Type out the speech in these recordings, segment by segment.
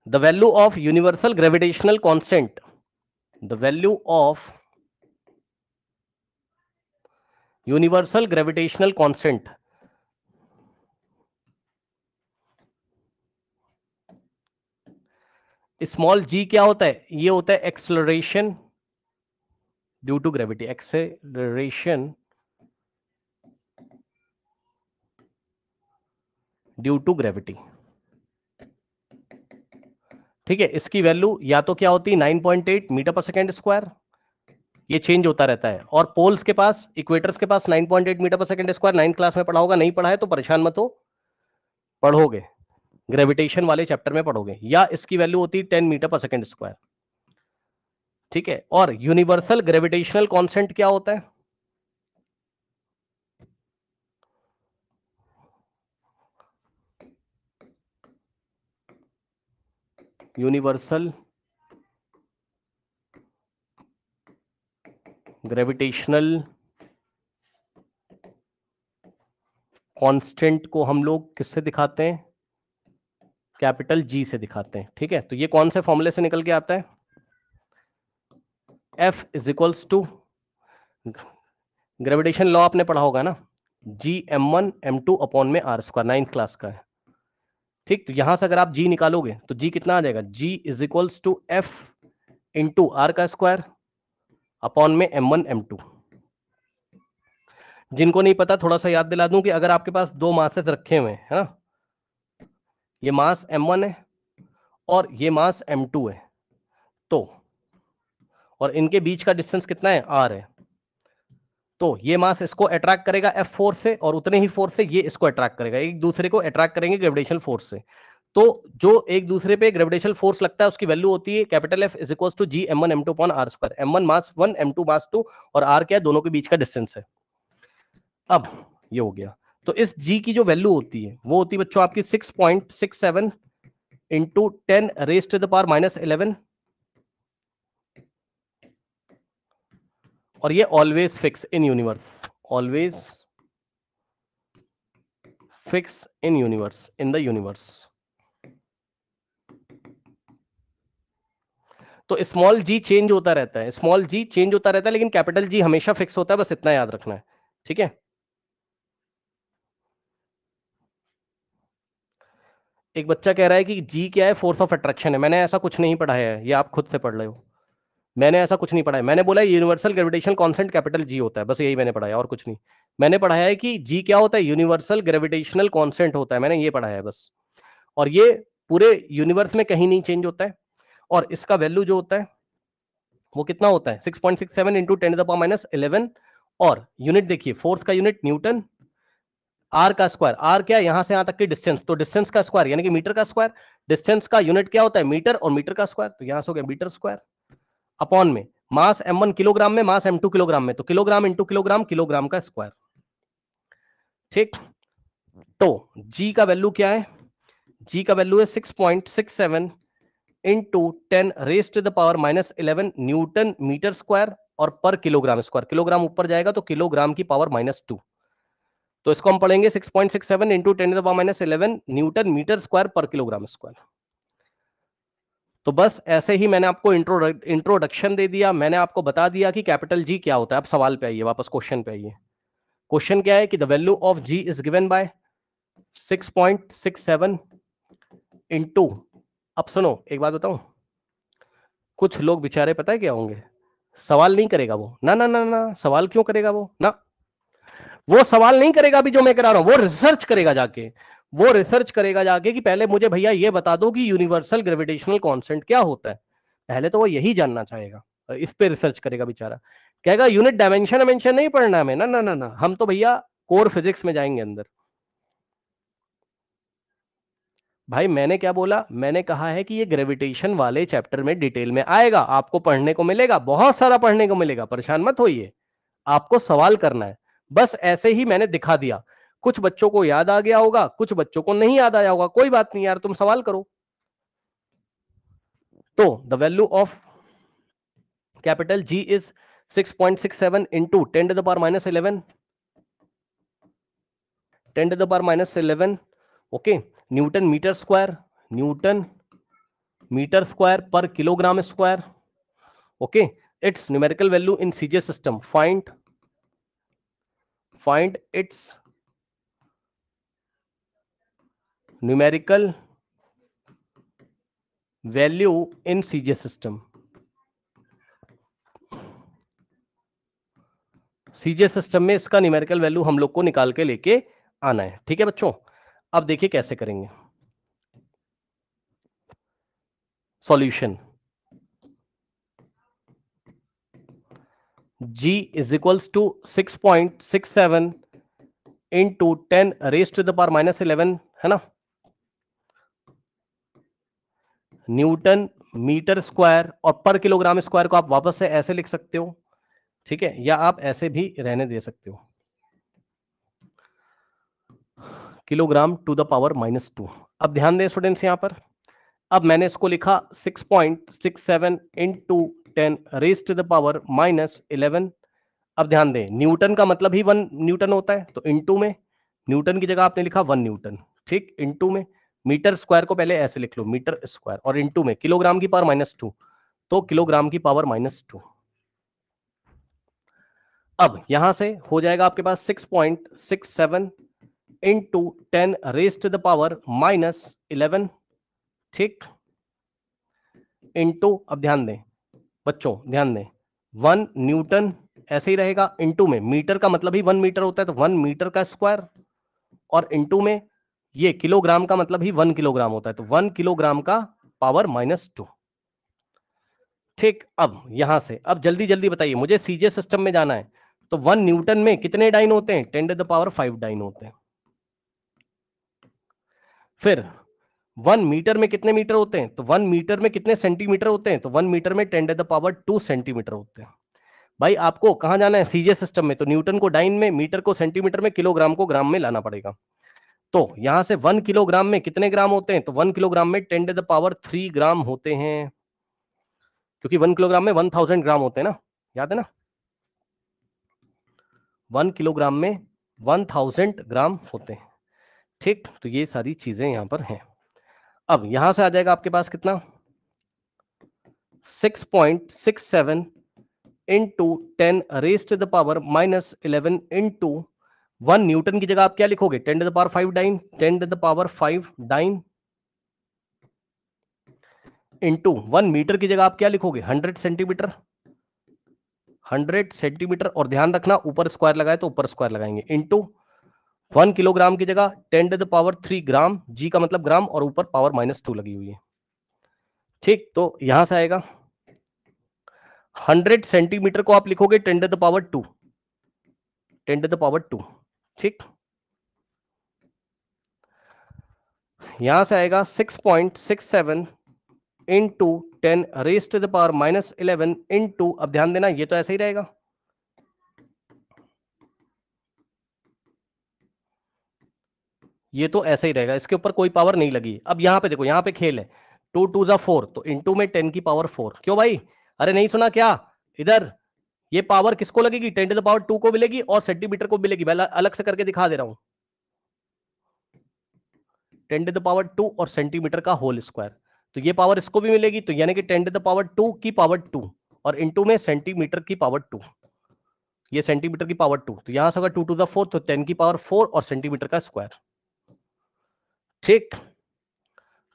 The value of universal gravitational constant, the value of universal gravitational constant small G क्या होता है? ये होता है acceleration due to gravity, acceleration due to gravity. ठीक है, इसकी वैल्यू या तो क्या होती है 9.8 मीटर पर सेकेंड स्क्वायर, ये चेंज होता रहता है। और पोल्स के पास, इक्वेटर्स के पास 9.8 मीटर पर सेकेंड स्क्वायर 9th क्लास में पढ़ा होगा, नहीं पढ़ा है तो परेशान मत हो, पढ़ोगे, ग्रेविटेशन वाले चैप्टर में पढ़ोगे। या इसकी वैल्यू होती है 10 मीटर पर सेकेंड स्क्वायर। ठीक है, और यूनिवर्सल ग्रेविटेशनल कांस्टेंट क्या होता है? यूनिवर्सल ग्रेविटेशनल कांस्टेंट को हम लोग किससे दिखाते हैं? कैपिटल जी से दिखाते हैं। ठीक है, तो ये कौन से फॉर्मूले से निकल के आता है? F is equals to, gravitation law आपने पढ़ा होगा ना, G m1 m2 अपॉन में r स्क्वायर, 9th क्लास का है। ठीक, तो यहां से अगर आप G निकालोगे तो G कितना आ जाएगा? G is equals to F into r का स्क्वायर अपॉन में m1 m2। जिनको नहीं पता थोड़ा सा याद दिला दूं कि अगर आपके पास दो मासेस रखे हुए हैं, है ना, ये मास m1 है और ये मास m2 है, तो और इनके बीच का डिस्टेंस कितना है? r है। तो ये मास इसको अट्रैक्ट करेगा F फोर्स से और उतने ही फोर्स से ये इसको अट्रैक्ट करेगा, एक दूसरे को अट्रैक्ट करेंगे ग्रेविटेशनल फोर्स से। तो जो एक दूसरे पे ग्रेविटेशनल फोर्स लगता है उसकी वैल्यू होती है capital F is equals to G m1 m2 upon r square. m1 mass 1, m2 mass 2 और r क्या है? दोनों के बीच का डिस्टेंस है। अब ये हो गया, तो इस G की जो वैल्यू होती है वो होती है बच्चों आपकी 6.67 into 10 raise to the power minus 11, और ये always fix in universe, always fix in universe, in the universe. तो स्मॉल जी चेंज होता रहता है, स्मॉल जी चेंज होता रहता है, लेकिन कैपिटल जी हमेशा फिक्स होता है, बस इतना याद रखना है। ठीक है, एक बच्चा कह रहा है कि जी क्या है? फोर्स ऑफ अट्रैक्शन है। मैंने ऐसा कुछ नहीं पढ़ाया है, ये आप खुद से पढ़ रहे हो। मैंने ऐसा कुछ नहीं पढ़ा है, मैंने बोला universal gravitational constant capital G होता है, बस यही मैंने पढ़ाया और कुछ नहीं। मैंने पढ़ाया है कि जी क्या होता है? यूनिवर्सल ग्रेविटेशनल कांस्टेंट होता है, मैंने ये पढ़ाया है बस। और ये पूरे यूनिवर्स में कहीं नहीं चेंज होता है। और इसका वैल्यू जो होता है वो कितना होता है? 6.67 into 10 to the power minus 11। और यूनिट देखिए, फोर्स का यूनिट न्यूटन, आर का स्क्वायर, आर क्या है? यहां से यहां तक की डिस्टेंस, तो डिस्टेंस का स्क्वायर यानी कि मीटर का स्क्वायर। डिस्टेंस का यूनिट क्या होता है? मीटर, और मीटर का स्क्वायर, तो यहां से हो गया मीटर स्क्वायर अपॉन में मास m1 किलोग्राम में, मास m2 किलोग्राम में, तो किलोग्राम इंटू किलोग्राम, किलोग्राम का स्क्वायर। ठीक, तो g का वैल्यू क्या है? g का वैल्यू है 6.67 into 10 raise to the power minus 11 newton metre square, और पर किलोग्राम स्क्वायर, किलोग्राम ऊपर जाएगा तो किलोग्राम की पावर -2। तो इसको हम पढ़ेंगे 6.67 into 10 to the power minus 11 newton metre square per kilogram square. तो बस ऐसे ही मैंने आपको इंट्रोडक्शन दे दिया, मैंने आपको बता दिया कि कैपिटल जी क्या होता है। अब सवाल पे आइए, वापस क्वेश्चन पे आइए। क्वेश्चन क्या है कि the value of G is given by 6.67 into, अब सुनो एक बात बताऊं, कुछ लोग बेचारे पता है क्या होंगे, सवाल नहीं करेगा वो, ना ना ना ना, सवाल क्यों करेगा वो? ना, वो सवाल नहीं करेगा अभी जो मैं करा रहा हूं, वो रिसर्च करेगा जाके, वो रिसर्च करेगा जाके कि पहले मुझे भैया ये बता दो कि यूनिवर्सल ग्रेविटेशनल कांस्टेंट क्या होता है। पहले तो वो यही जानना चाहेगा, इस पे रिसर्च करेगा बेचारा, कहेगा यूनिट डायमेंशन डायमेंशन नहीं पढ़ना हमें, ना ना ना ना, हम तो भैया कोर फिजिक्स में जाएंगे अंदर। भाई मैंने क्या बोला? मैंने कहा है कि ये ग्रेविटेशन वाले चैप्टर में डिटेल में आएगा, आपको पढ़ने को मिलेगा, बहुत सारा पढ़ने को मिलेगा, परेशान मत होइए। आपको सवाल करना है, बस ऐसे ही मैंने दिखा दिया। कुछ बच्चों को याद आ गया होगा, कुछ बच्चों को नहीं याद आया होगा, कोई बात नहीं यार, तुम सवाल करो। तो the value of capital G is 6.67 into 10 to the power minus 11, 10 to the power minus 11, okay, newton metre square, newton metre square per kilogram square. Okay, its numerical value in CJ system. Find its numerical value in CJ system. CJ system में इसका numerical value हम लोग को निकाल के लेके आना है. ठीक है बच्चों, अब देखिए कैसे करेंगे. Solution G is equals to 6.67 into 10 raised to the power minus 11 है ना. न्यूटन मीटर स्क्वायर और पर किलोग्राम स्क्वायर को आप वापस से ऐसे लिख सकते हो. ठीक है, या आप ऐसे भी रहने दे सकते हो, किलोग्राम टू द पावर -2. अब ध्यान दें स्टूडेंट्स, यहां पर अब मैंने इसको लिखा 6.67 into 10 raise to the power -11. अब ध्यान दें, न्यूटन का मतलब ही 1 न्यूटन होता है, तो इंटू में न्यूटन की जगह आपने लिखा 1 न्यूटन. ठीक, इंटू में मीटर स्क्वायर को पहले ऐसे लिख लो, मीटर स्क्वायर, और इंटू में किलोग्राम की पावर -2, तो किलोग्राम की पावर -2. अब यहां से हो जाएगा आपके पास 6.67 into 10 raise to the power -11. ठीक, इंटू, अब ध्यान दें बच्चों, ध्यान दें, 1 न्यूटन ऐसे ही रहेगा, इंटू में मीटर का मतलब ही 1 मीटर होता है, तो 1 मीटर का स्क्वायर, और इंटू में ये किलोग्राम का मतलब ही 1 किलोग्राम होता है, तो 1 किलोग्राम का पावर -2. ठीक, अब यहां से अब जल्दी जल्दी बताइए, मुझे सीजे सिस्टम में जाना है, तो 1 न्यूटन में कितने डाइन होते हैं? 10 टू द पावर 5 डाइन होते हैं. फिर 1 मीटर में कितने मीटर होते हैं? तो 1 मीटर में कितने सेंटीमीटर होते हैं? तो 1 मीटर में 10 टू द पावर 2 सेंटीमीटर होते हैं. भाई आपको कहां जाना है? सीजे सिस्टम में, तो न्यूटन को डाइन में, मीटर को सेंटीमीटर में, किलोग्राम को ग्राम में लाना पड़ेगा. तो यहां से 1 किलोग्राम में कितने ग्राम होते हैं? तो 1 किलोग्राम में 10 टू द पावर 3 ग्राम होते हैं, क्योंकि 1 किलोग्राम में 1000 ग्राम होते हैं ना, याद है ना. 1 किलोग्राम में 1000 ग्राम होते हैं. ठीक, तो ये सारी चीजें यहां पर हैं. अब यहां से आ जाएगा आपके पास कितना? 6.67 into 10 raise to the power -11 into 1 newton की जगह आप क्या लिखोगे? 10 to the power 5 dyne, 10 to the power 5 dyne, into 1 metre की जगह आप क्या लिखोगे? 100 सेंटीमीटर, 100 सेंटीमीटर, और ध्यान रखना ऊपर स्क्वायर लगाए तो ऊपर स्क्वायर लगाएंगे, इंटू 1 किलोग्राम की जगह 10 टू द पावर 3 ग्राम, जी का मतलब ग्राम, और ऊपर पावर -2 लगी हुई है. ठीक, तो यहां से आएगा 100 सेंटीमीटर को आप लिखोगे 10 to the power 2, 10 to the power 2. ठीक, यहां से आएगा 6.67 into 10 raise to the power -11 into, अब ध्यान देना ये तो ऐसे ही रहेगा, ये तो ऐसे ही रहेगा, इसके ऊपर कोई पावर नहीं लगी. अब यहां पे देखो, यहां पे खेल है, 2 2 जा 4, तो इंटू में 10 की पावर 4. क्यों भाई, अरे नहीं सुना क्या? इधर ये पावर किसको लगेगी? 10 टू द पावर 2 को मिलेगी और सेंटीमीटर को मिलेगी. मैं अलग से करके दिखा दे रहा हूं, 10 टू द पावर 2 और सेंटीमीटर का होल स्क्वायर, तो ये पावर इसको भी मिलेगी, तो यानी कि 10 टू द पावर 2 की पावर 2 और इंटू में सेंटीमीटर की पावर 2, ये सेंटीमीटर की पावर 2, तो यहां से अगर 2 टू द 4 तो 10 की पावर 4 और सेंटीमीटर का स्क्वायर. ठीक,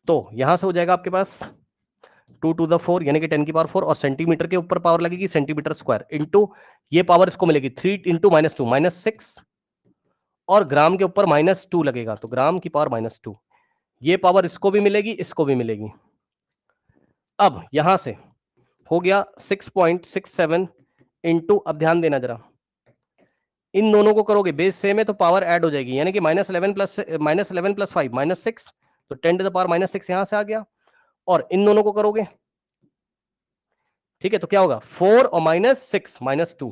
तो यहां से हो जाएगा आपके पास 2 टू द 4 यानी कि 10 की पावर 4, और सेंटीमीटर के ऊपर पावर लगेगी सेंटीमीटर स्क्वायर, इंटू ये पावर इसको मिलेगी 3 इंटू -2 -6, और ग्राम के ऊपर -2 लगेगा, तो ग्राम की पावर -2. ये पावर इसको भी मिलेगी, इसको भी मिलेगी. अब यहां से हो गया 6.67 इंटू, अब ध्यान देना जरा, इन दोनों को करोगे बेस सेम है तो पावर ऐड हो जाएगी, यानी कि -11 प्लस 5 -6, तो 10 टू द पावर -6 यहां से आ गया, और इन दोनों को करोगे, ठीक है, तो क्या होगा? 4 और -6 -2,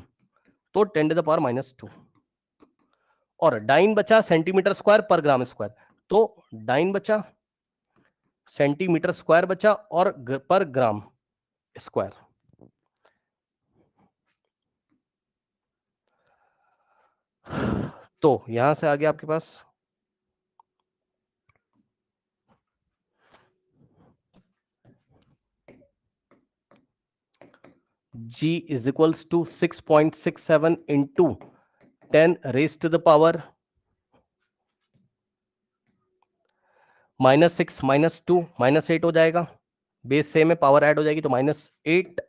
तो 10 टू द पावर -2, और डाइन बचा सेंटीमीटर स्क्वायर पर ग्राम स्क्वायर, तो डाइन बचा, सेंटीमीटर स्क्वायर बचा, और पर ग्राम स्क्वायर. तो यहां से आ गया आपके पास G is equals to 6.67 into 10 raise to the power -6 -2 -8 हो जाएगा, बेस सेम है, पावर ऐड हो जाएगी तो -8,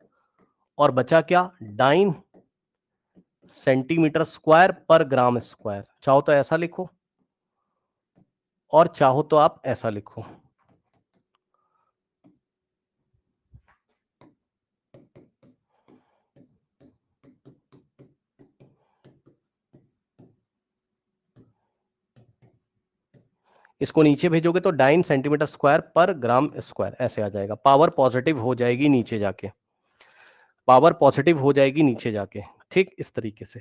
और बचा क्या, 9 सेंटीमीटर स्क्वायर पर ग्राम स्क्वायर। चाहो तो ऐसा लिखो और चाहो तो आप ऐसा लिखो। इसको नीचे भेजोगे तो 9 सेंटीमीटर स्क्वायर पर ग्राम स्क्वायर ऐसे आ जाएगा। पावर पॉजिटिव हो जाएगी नीचे जाके, पावर पॉजिटिव हो जाएगी नीचे जाके, ठीक इस तरीके से।